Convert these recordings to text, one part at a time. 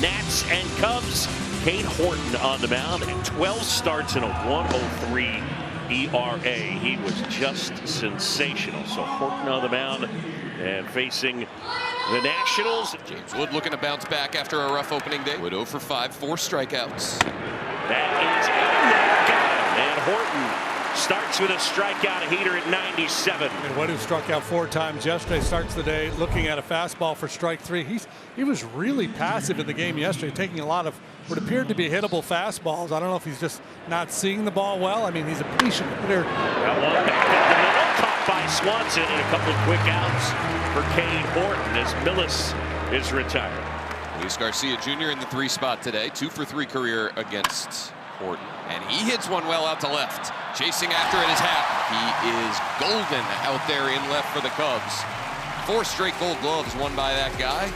Nats and Cubs. Cade Horton on the mound, and 12 starts in a 1.03 ERA. He was just sensational. So Horton on the mound and facing the Nationals. James Wood looking to bounce back after a rough opening day. Wood 0 for 5, 4 strikeouts. That is in there. Got him. And Horton starts with a strikeout, a heater at 97. And Wood, who struck out 4 times yesterday, starts the day looking at a fastball for strike 3. He was really passive in the game yesterday, taking a lot of what appeared to be hittable fastballs. I don't know if he's just not seeing the ball well. I mean, he's a patient hitter. That one back in the middle, caught by Swanson, and a couple of quick outs for Cade Horton as Millis is retired. Luis Garcia Jr. in the 3 spot today, 2 for 3 career against Horton, and he hits one well out to left. Chasing after it is Happ. He is golden out there in left for the Cubs. 4 straight Gold Gloves won by that guy,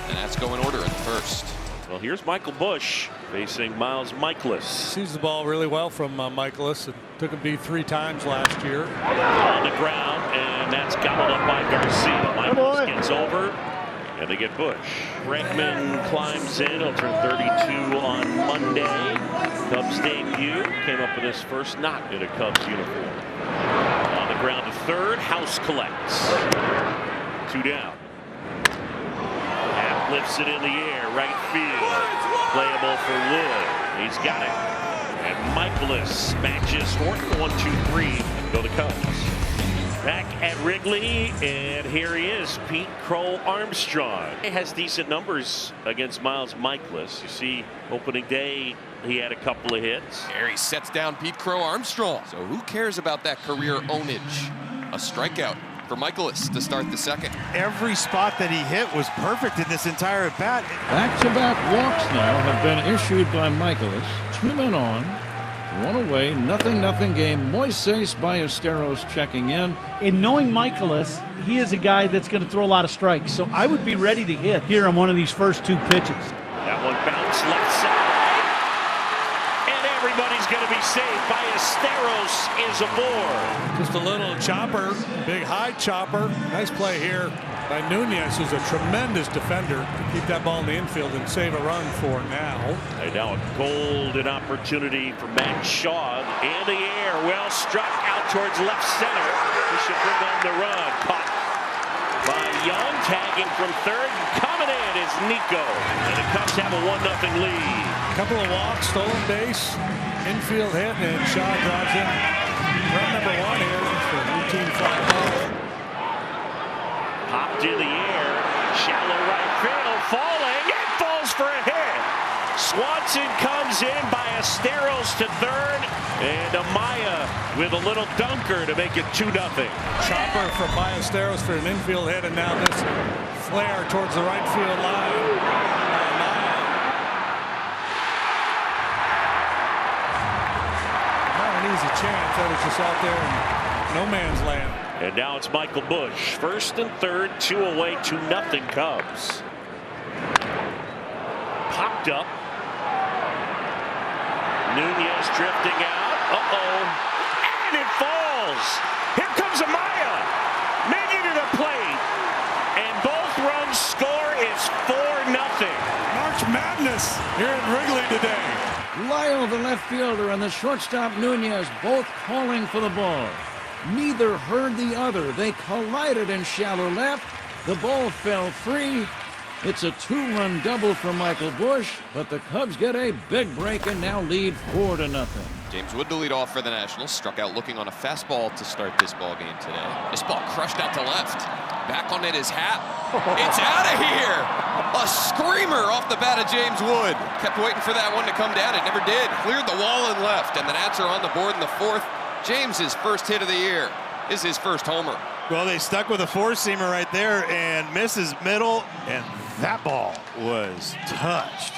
and that's going order at the first. Well, here's Michael Busch facing Miles Michaelis. Sees the ball really well from Michaelis. It took him beat 3 times last year. On the ground, and that's gobbled up by Garcia. Michaelis gets over, and they get Busch. Bregman climbs in. He'll turn 32 on Monday. Cubs debut. Came up with his first knock in a Cubs uniform. On the ground to third. House collects. 2 down. Happ lifts it in the air. Right field. Playable for Wood. He's got it. And Michaelis matches Horton. 1-2-3. Go the Cubs. Back at Wrigley, and here he is, Pete Crow Armstrong. He has decent numbers against Miles Michaelis. You see, opening day, he had a couple of hits. There he sets down Pete Crow Armstrong. So who cares about that career ownage? A strikeout for Michaelis to start the second. Every spot that he hit was perfect in this entire at bat. Back-to-back walks now have been issued by Michaelis. 2 men on, 1 away, nothing game. Moises Ballesteros checking in. And knowing Michaelis, he is a guy that's going to throw a lot of strikes. So I would be ready to hit here on one of these first 2 pitches. That one bounced left side. And everybody's going to be safe. Ballesteros is aboard. Just a little chopper, big high chopper. Nice play here by Nunez, who's a tremendous defender, to keep that ball in the infield and save a run for now. And now a golden opportunity for Matt Shaw. In the air, well struck out towards left center. He should bring on the run. Caught by Young, tagging from third. Coming in is Nico. And the Cubs have a 1-0 lead. A couple of walks, stolen base, infield hit, and Shaw drives in. Run number 1 here for routine fly ball. Popped in the air, shallow right field, falling, and falls for a hit. Swanson comes in, Ballesteros to third, and Amaya with a little dunker to make it 2-0. Chopper from Ballesteros for an infield hit, and now this flare towards the right field line. Not an easy chance. That was just out there in no man's land. And now it's Michael Busch. First and third, 2 away, 2-0 Cubs. Popped up. Nunez drifting out. And it falls. Here comes Amaya. Minion to the plate. And both runs score. It's 4-0. March Madness here at Wrigley today. Lyle, the left fielder, and the shortstop Nunez both calling for the ball. Neither heard the other. They collided in shallow left. The ball fell free. It's a 2-run double for Michael Busch, but the Cubs get a big break and now lead 4-0. James Wood to lead off for the Nationals. Struck out looking on a fastball to start this ball game today. This ball crushed out to left. Back on it is Happ. It's out of here! A screamer off the bat of James Wood. Kept waiting for that one to come down. It never did. Cleared the wall and left, and the Nats are on the board in the 4th. James's first hit of the year is his first homer. Well, they stuck with a 4-seamer right there and misses middle, and that ball was touched.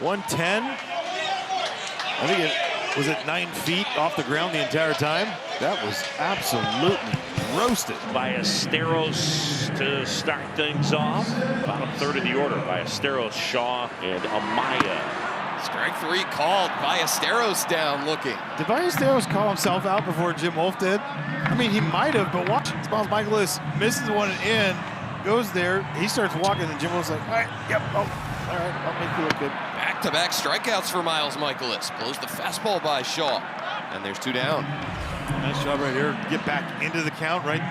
110. I think it was at 9 feet off the ground the entire time. That was absolutely roasted. Ballesteros to start things off. Bottom third of the order. Ballesteros, Shaw, and Amaya. Strike 3 called. Ballesteros down looking. Did Ballesteros call himself out before Jim Wolf did? I mean, he might have, but watch. Miles Michaelis misses one in, goes there. He starts walking, and Jim was like, all right, yep, oh, all right, I'll make you look good. Back-to-back strikeouts for Miles Michaelis. Blows the fastball by Shaw. And there's 2 down. Nice job right here. Get back into the count, right?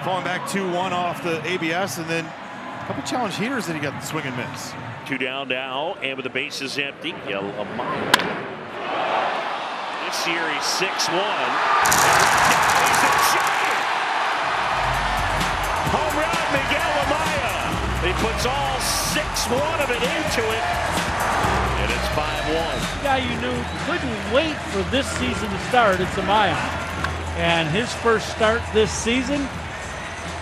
Falling back 2-1 off the ABS, and then a couple challenge heaters that he got the swing and miss. 2 down now, and with the bases empty, Amaya. This year he's 6'1". He's a giant. Home run, Miguel Amaya. He puts all 6'1" of it into it, and it's 5-1. Guy you knew couldn't wait for this season to start. It's Amaya. And his first start this season,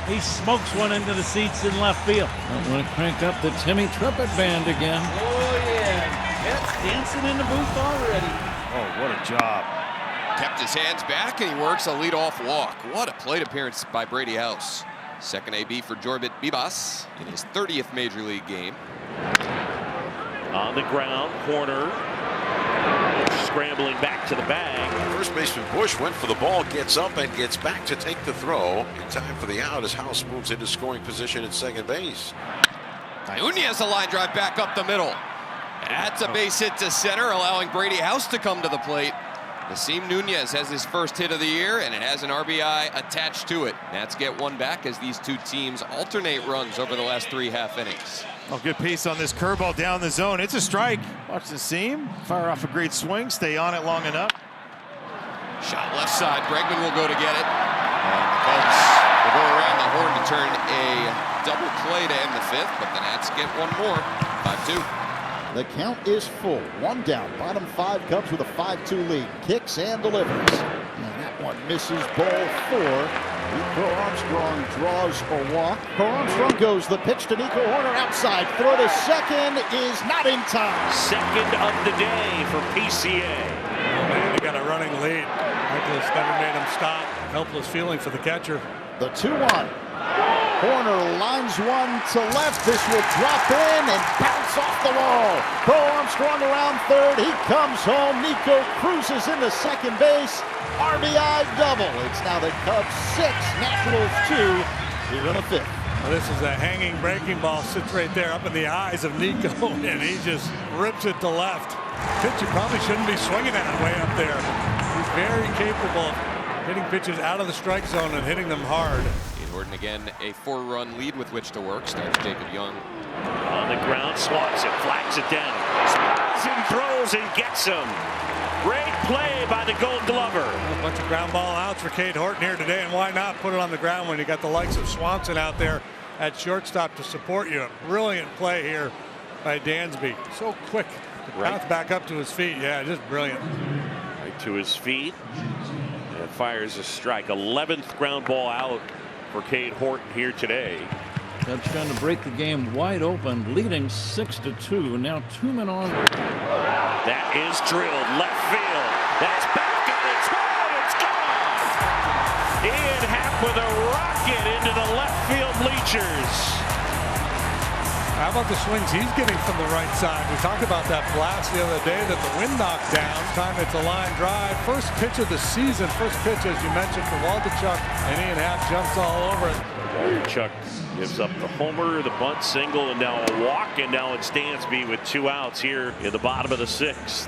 he smokes one into the seats in left field. I'm going to crank up the Timmy Trumpet Band again. Oh, yeah. That's dancing in the booth already. Oh, what a job. Kept his hands back, and he works a leadoff walk. What a plate appearance by Brady House. Second AB for Jorbit Bibas in his 30th Major League game. On the ground, corner. Scrambling back to the bag. First baseman Bush went for the ball, gets up and gets back to take the throw. In time for the out as House moves into scoring position at second base. Nunez a line drive back up the middle. That's a base hit to center, allowing Brady House to come to the plate. Nasim Nunez has his first hit of the year, and it has an RBI attached to it. Nats get one back as these two teams alternate runs over the last 3 half innings. Oh, good pace on this curveball down the zone. It's a strike. Watch the seam. Fire off a great swing. Stay on it long enough. Shot left side. Bregman will go to get it. And the Cubs will go around the horn to turn a double play to end the 5th, but the Nats get one more. 5-2. The count is full. 1 down. Bottom 5 Cubs with a 5-2 lead. Kicks and delivers. And that one misses ball 4. Nico Armstrong draws a walk. Armstrong goes the pitch to Nico Horner outside. Throw to second is not in time. Second of the day for PCA. Man, they got a running lead. Michaelis never made him stop. Helpless feeling for the catcher. The 2-1. Horner lines one to left. This will drop in and bounce off the wall. Bo Armstrong around third. He comes home. Nico cruises into second base. RBI double. It's now the Cubs 6, Nationals 2 here in the 5th. Well, this is a hanging breaking ball. Sits right there up in the eyes of Nico, and he just rips it to left. Pitcher probably shouldn't be swinging that way up there. He's very capable of hitting pitches out of the strike zone and hitting them hard. Horton again, a 4-run lead with which to work. Starts Jacob Young. On the ground, swats it, flags it down. Spots and throws and gets him. Great play by the Gold Glover. A bunch of ground ball outs for Cade Horton here today, and why not put it on the ground when you got the likes of Swanson out there at shortstop to support you. A brilliant play here by Dansby. So quick to bounce back up to his feet. Yeah, just brilliant. Right to his feet and fires a strike. 11th ground ball out for Cade Horton here today. Cubs trying to break the game wide open, leading 6-2. Now 2 men on. That is drilled left field. That's back and it's gone. It's gone. Ian Happ with a rocket into the left field bleachers. How about the swings he's getting from the right side? We talked about that blast the other day that the wind knocked down. Time it's a line drive. First pitch of the season. First pitch, as you mentioned, for Waldichuk, and Ian Happ jumps all over it. Waldichuk gives up the homer, the bunt single, and now a walk, and now it's Dansby with 2 outs here in the bottom of the 6th.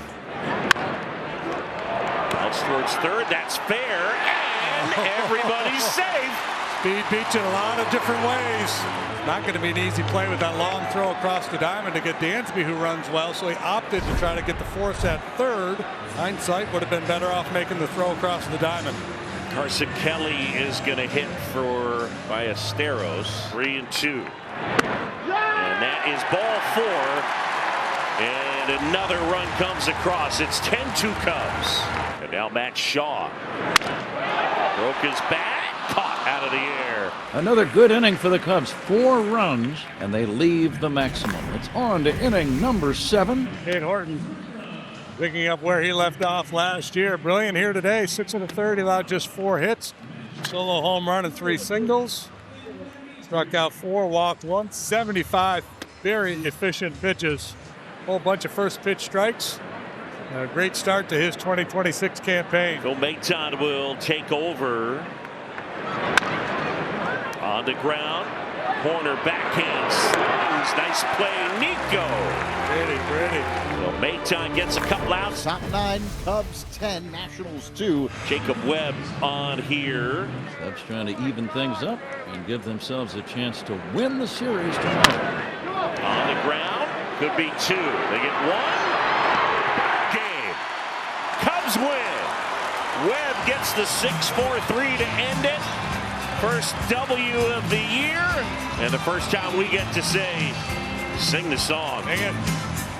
Outs towards third. That's fair, and everybody's safe. Speed beats it a lot of different ways. Not going to be an easy play with that long throw across the diamond to get Dansby, who runs well, so he opted to try to get the force at third. Hindsight would have been better off making the throw across the diamond. Carson Kelly is going to hit for Ballesteros. 3-2. And that is ball 4. And another run comes across. It's 10-2 Cubs. And now Matt Shaw broke his bat. Caught out of the air. Another good inning for the Cubs. 4 runs, and they leave the maximum. It's on to inning number 7. Cade Horton picking up where he left off last year. Brilliant here today. 6 1/3. He allowed just 4 hits. Solo home run and 3 singles. Struck out 4, walked 1. 75 very efficient pitches. Whole bunch of first pitch strikes. A great start to his 2026 campaign. Phil Maton will take over. On the ground, corner backhand slams. Nice play, Nico. Pretty. So Mayton gets a couple outs. Top 9, Cubs 10, Nationals 2. Jacob Webb on here. Cubs trying to even things up and give themselves a chance to win the series tomorrow. On the ground, could be 2. They get 1. Game. Cubs win. Webb gets the 6-4-3 to end it. First W of the year, and the first time we get to sing the song. Dang it.